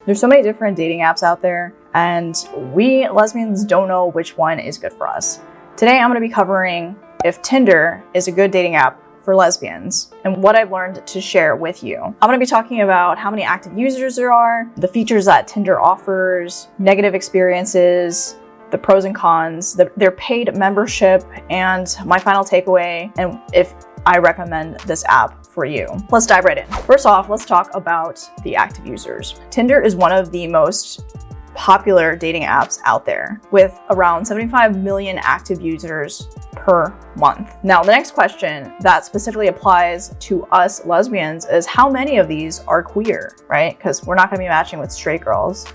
There's so many different dating apps out there, and we lesbians don't know which one is good for us. Today, I'm going to be covering if Tinder is a good dating app for lesbians and what I've learned to share with you. I'm going to be talking about how many active users there are, the features that Tinder offers, negative experiences, the pros and cons, their paid membership, and my final takeaway, and if I recommend this app for you. Let's dive right in. First off, let's talk about the active users. Tinder is one of the most popular dating apps out there with around 75 million active users per month. Now, the next question that specifically applies to us lesbians is how many of these are queer, right? Because we're not going to be matching with straight girls.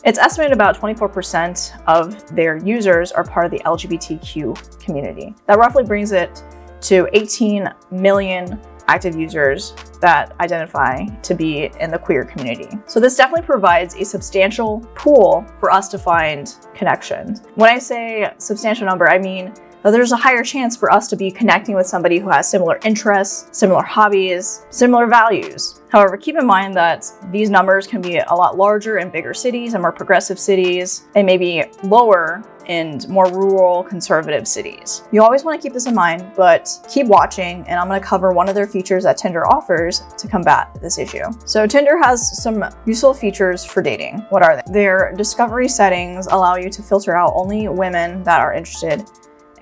It's estimated about 24% of their users are part of the LGBTQ community. That roughly brings it to 18 million active users that identify to be in the queer community. So this definitely provides a substantial pool for us to find connections. When I say substantial number, I mean that there's a higher chance for us to be connecting with somebody who has similar interests, similar hobbies, similar values. However, keep in mind that these numbers can be a lot larger in bigger cities and more progressive cities, and maybe lower in more rural, conservative cities. You always want to keep this in mind, but keep watching, and I'm going to cover one of their features that Tinder offers to combat this issue. So Tinder has some useful features for dating. What are they? Their discovery settings allow you to filter out only women that are interested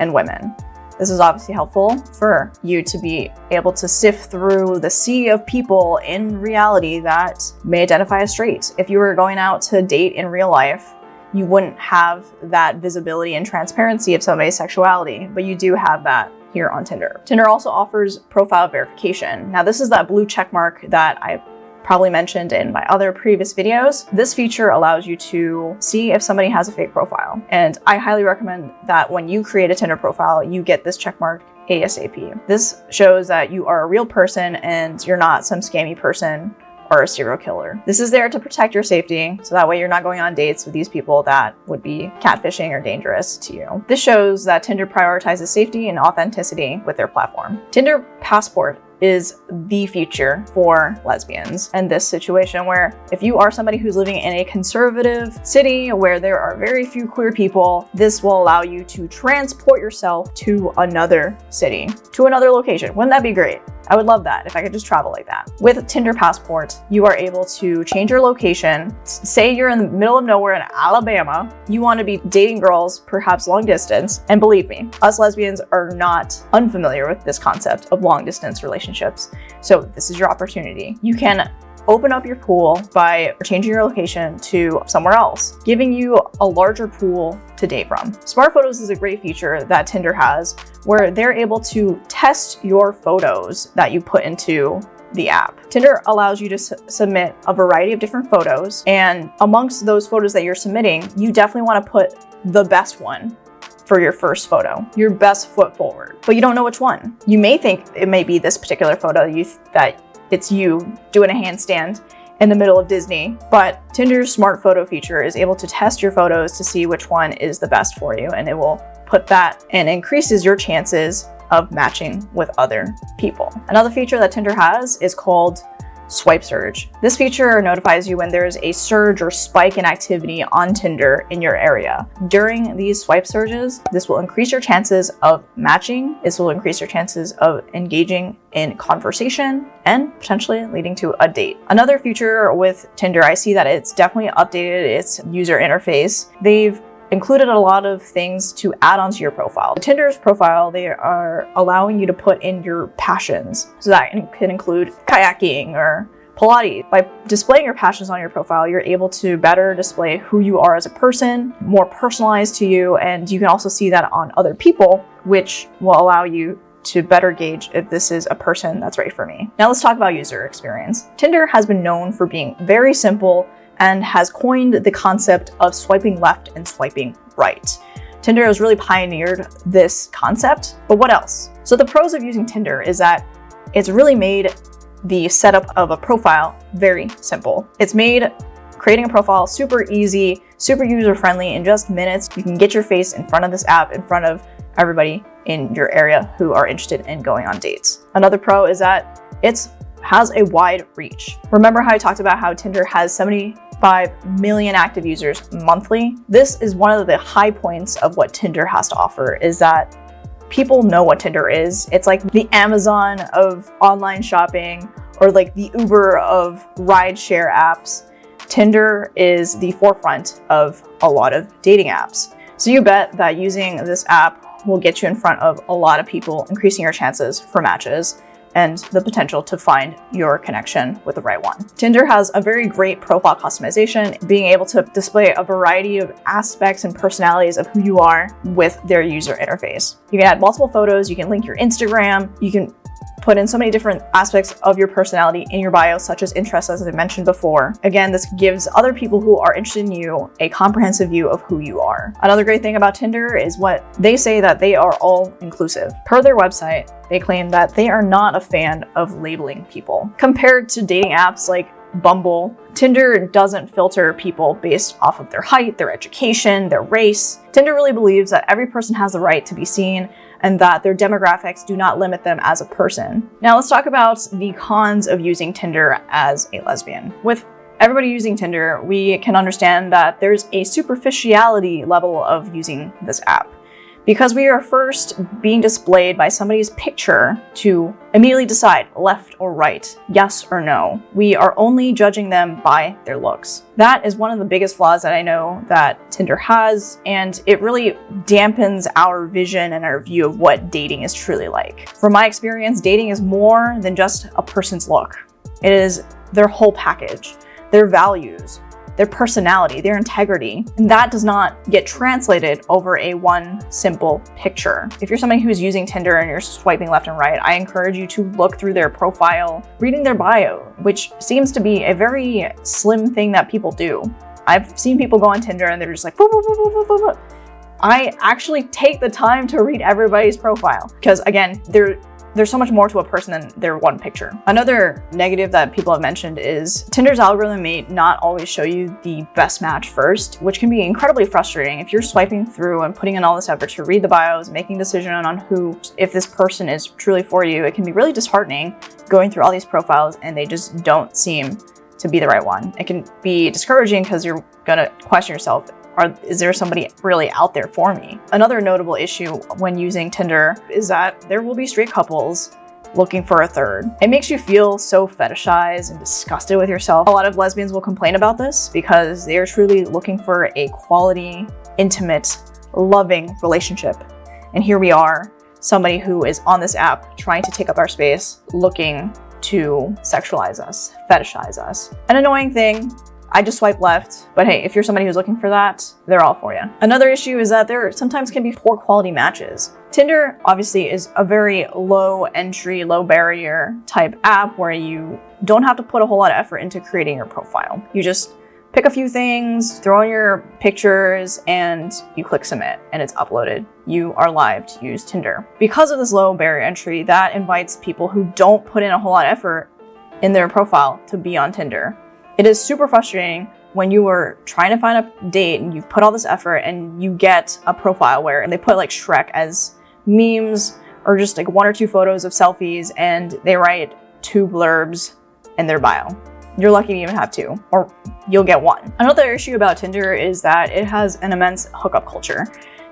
in women. This is obviously helpful for you to be able to sift through the sea of people in reality that may identify as straight. If you were going out to date in real life, you wouldn't have that visibility and transparency of somebody's sexuality, but you do have that here on Tinder. Tinder also offers profile verification. Now, this is that blue check mark that I probably mentioned in my other previous videos. This feature allows you to see if somebody has a fake profile. And I highly recommend that when you create a Tinder profile, you get this check mark ASAP. This shows that you are a real person and you're not some scammy person or a serial killer. This is there to protect your safety, so that way you're not going on dates with these people that would be catfishing or dangerous to you. This shows that Tinder prioritizes safety and authenticity with their platform. Tinder Passport is the feature for lesbians in this situation, where if you are somebody who's living in a conservative city where there are very few queer people, this will allow you to transport yourself to another city, to another location. Wouldn't that be great? I would love that if I could just travel like that. With Tinder Passport, you are able to change your location. Say you're in the middle of nowhere in Alabama, you want to be dating girls, perhaps long distance. And believe me, us lesbians are not unfamiliar with this concept of long distance relationships. So this is your opportunity. You can open up your pool by changing your location to somewhere else, giving you a larger pool to date from. Smart Photos is a great feature that Tinder has where they're able to test your photos that you put into the app. Tinder allows you to submit a variety of different photos, and amongst those photos that you're submitting, you definitely want to put the best one for your first photo, your best foot forward, but you don't know which one. You may think it may be this particular photo that it's you doing a handstand in the middle of Disney, but Tinder's smart photo feature is able to test your photos to see which one is the best for you, and it will put that and increases your chances of matching with other people. Another feature that Tinder has is called Swipe Surge. This feature notifies you when there's a surge or spike in activity on Tinder in your area. During these swipe surges, this will increase your chances of matching. This will increase your chances of engaging in conversation and potentially leading to a date. Another feature with Tinder, I see that it's definitely updated its user interface. They've included a lot of things to add onto your profile. Tinder's profile, they are allowing you to put in your passions. So that can include kayaking or Pilates. By displaying your passions on your profile, you're able to better display who you are as a person, more personalized to you, and you can also see that on other people, which will allow you to better gauge if this is a person that's right for me. Now let's talk about user experience. Tinder has been known for being very simple and has coined the concept of swiping left and swiping right. Tinder has really pioneered this concept, but what else? So the pros of using Tinder is that it's really made the setup of a profile very simple. It's made creating a profile super easy, super user-friendly. In just minutes, you can get your face in front of this app, in front of everybody in your area who are interested in going on dates. Another pro is that it's has a wide reach. Remember how I talked about how Tinder has 75 million active users monthly? This is one of the high points of what Tinder has to offer, is that people know what Tinder is. It's like the Amazon of online shopping, or like the Uber of rideshare apps. Tinder is the forefront of a lot of dating apps. So you bet that using this app will get you in front of a lot of people, increasing your chances for matches and the potential to find your connection with the right one. Tinder has a very great profile customization, being able to display a variety of aspects and personalities of who you are with their user interface. You can add multiple photos, you can link your Instagram, you can put in so many different aspects of your personality in your bio, such as interests, as I mentioned before. Again, this gives other people who are interested in you a comprehensive view of who you are. Another great thing about Tinder is what they say, that they are all inclusive. Per their website, they claim that they are not a fan of labeling people. Compared to dating apps like Bumble, Tinder doesn't filter people based off of their height, their education, their race. Tinder really believes that every person has the right to be seen and that their demographics do not limit them as a person. Now let's talk about the cons of using Tinder as a lesbian. With everybody using Tinder, we can understand that there's a superficiality level of using this app, because we are first being displayed by somebody's picture to immediately decide left or right, yes or no. We are only judging them by their looks. That is one of the biggest flaws that I know that Tinder has, and it really dampens our vision and our view of what dating is truly like. From my experience, dating is more than just a person's look. It is their whole package, their values, their personality, their integrity, and that does not get translated over a one simple picture. If you're somebody who's using Tinder and you're swiping left and right, I encourage you to look through their profile, reading their bio, which seems to be a very slim thing that people do. I've seen people go on Tinder and they're just like, boop, boop, boop, boop, boop, boop. I actually take the time to read everybody's profile, because again, there's so much more to a person than their one picture. Another negative that people have mentioned is Tinder's algorithm may not always show you the best match first, which can be incredibly frustrating. If you're swiping through and putting in all this effort to read the bios, making a decision on if this person is truly for you, it can be really disheartening going through all these profiles and they just don't seem to be the right one. It can be discouraging because you're gonna question yourself, is there somebody really out there for me? Another notable issue when using Tinder is that there will be straight couples looking for a third. It makes you feel so fetishized and disgusted with yourself. A lot of lesbians will complain about this because they are truly looking for a quality, intimate, loving relationship. And here we are, somebody who is on this app trying to take up our space, looking to sexualize us, fetishize us. An annoying thing, I just swipe left, but hey, if you're somebody who's looking for that, they're all for you. Another issue is that there sometimes can be poor quality matches. Tinder obviously is a very low entry, low barrier type app where you don't have to put a whole lot of effort into creating your profile. You just pick a few things, throw in your pictures, and you click submit, and it's uploaded. You are live to use Tinder. Because of this low barrier entry, that invites people who don't put in a whole lot of effort in their profile to be on Tinder. It is super frustrating when you are trying to find a date and you put all this effort and you get a profile where they put like Shrek as memes or just like one or two photos of selfies and they write 2 blurbs in their bio. You're lucky to even have 2, or you'll get 1. Another issue about Tinder is that it has an immense hookup culture.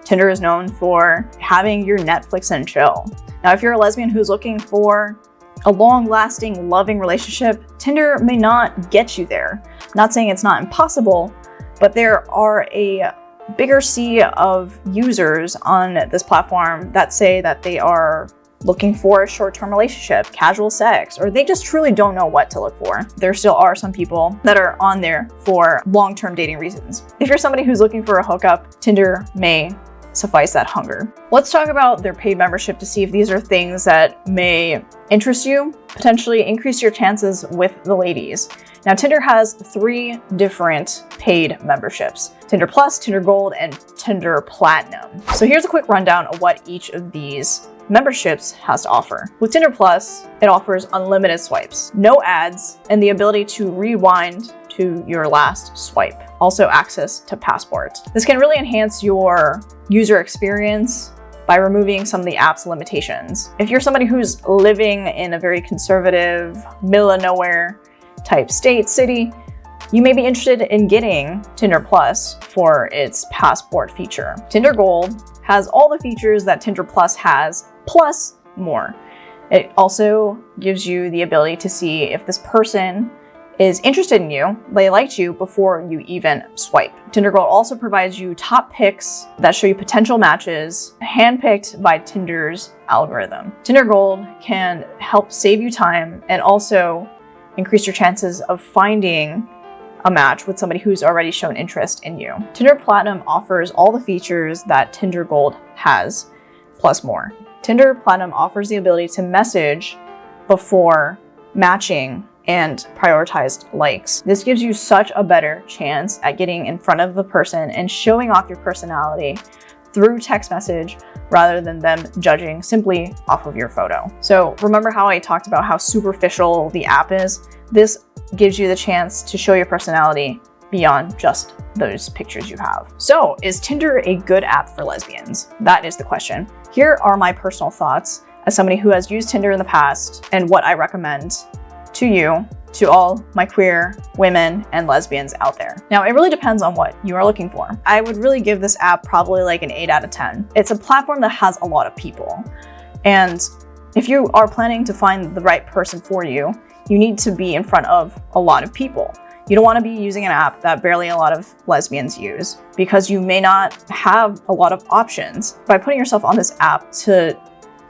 Tinder is known for having your Netflix and chill. Now, if you're a lesbian who's looking for a long-lasting, loving relationship, Tinder may not get you there. Not saying it's not impossible, but there are a bigger sea of users on this platform that say that they are looking for a short-term relationship, casual sex, or they just truly don't know what to look for. There still are some people that are on there for long-term dating reasons. If you're somebody who's looking for a hookup, Tinder may suffice that hunger. Let's talk about their paid membership to see if these are things that may interest you, potentially increase your chances with the ladies. Now, Tinder has 3 different paid memberships: Tinder Plus, Tinder Gold, and Tinder Platinum. So here's a quick rundown of what each of these memberships has to offer. With Tinder Plus, it offers unlimited swipes, no ads, and the ability to rewind to your last swipe. Also access to passports. This can really enhance your user experience by removing some of the app's limitations. If you're somebody who's living in a very conservative, middle of nowhere type state, city, you may be interested in getting Tinder Plus for its passport feature. Tinder Gold has all the features that Tinder Plus has, plus more. It also gives you the ability to see if this person is interested in you, they liked you before you even swipe. Tinder Gold also provides you top picks that show you potential matches handpicked by Tinder's algorithm. Tinder Gold can help save you time and also increase your chances of finding a match with somebody who's already shown interest in you. Tinder Platinum offers all the features that Tinder Gold has, plus more. Tinder Platinum offers the ability to message before matching and prioritized likes. This gives you such a better chance at getting in front of the person and showing off your personality through text message rather than them judging simply off of your photo. So remember how I talked about how superficial the app is? This gives you the chance to show your personality beyond just those pictures you have. So is Tinder a good app for lesbians? That is the question. Here are my personal thoughts as somebody who has used Tinder in the past and what I recommend to you, to all my queer women and lesbians out there. Now, it really depends on what you are looking for. I would really give this app probably like an 8 out of 10. It's a platform that has a lot of people. And if you are planning to find the right person for you, you need to be in front of a lot of people. You don't want to be using an app that barely a lot of lesbians use because you may not have a lot of options. By putting yourself on this app to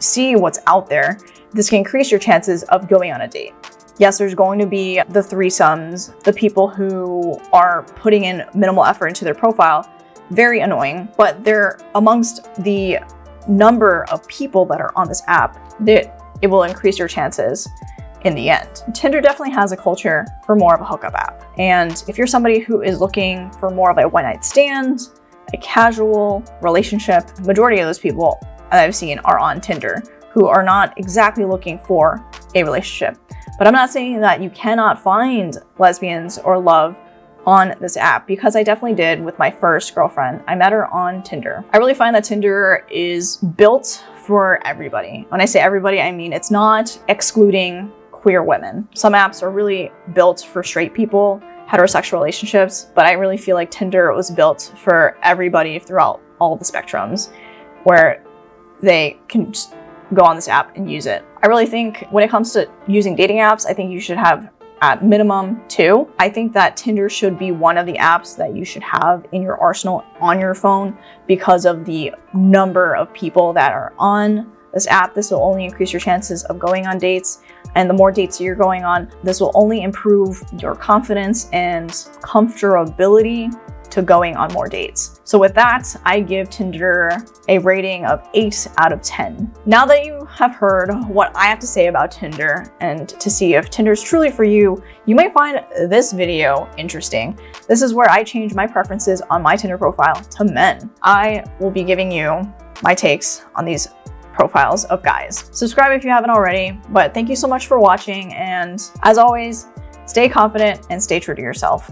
see what's out there, this can increase your chances of going on a date. Yes, there's going to be the threesomes, the people who are putting in minimal effort into their profile, very annoying, but they're amongst the number of people that are on this app that it will increase your chances in the end. Tinder definitely has a culture for more of a hookup app. And if you're somebody who is looking for more of a one-night stand, a casual relationship, the majority of those people that I've seen are on Tinder who are not exactly looking for a relationship. But I'm not saying that you cannot find lesbians or love on this app, because I definitely did with my first girlfriend. I met her on Tinder. I really find that Tinder is built for everybody. When I say everybody, I mean it's not excluding queer women. Some apps are really built for straight people, heterosexual relationships, but I really feel like Tinder was built for everybody throughout all the spectrums, where they can just go on this app and use it. I really think when it comes to using dating apps, I think you should have at minimum 2. I think that Tinder should be one of the apps that you should have in your arsenal on your phone because of the number of people that are on this app. This will only increase your chances of going on dates. And the more dates you're going on, this will only improve your confidence and comfortability to going on more dates. So with that, I give Tinder a rating of 8 out of 10. Now that you have heard what I have to say about Tinder and to see if Tinder is truly for you, you might find this video interesting. This is where I change my preferences on my Tinder profile to men. I will be giving you my takes on these profiles of guys. Subscribe if you haven't already, but thank you so much for watching. And as always, stay confident and stay true to yourself.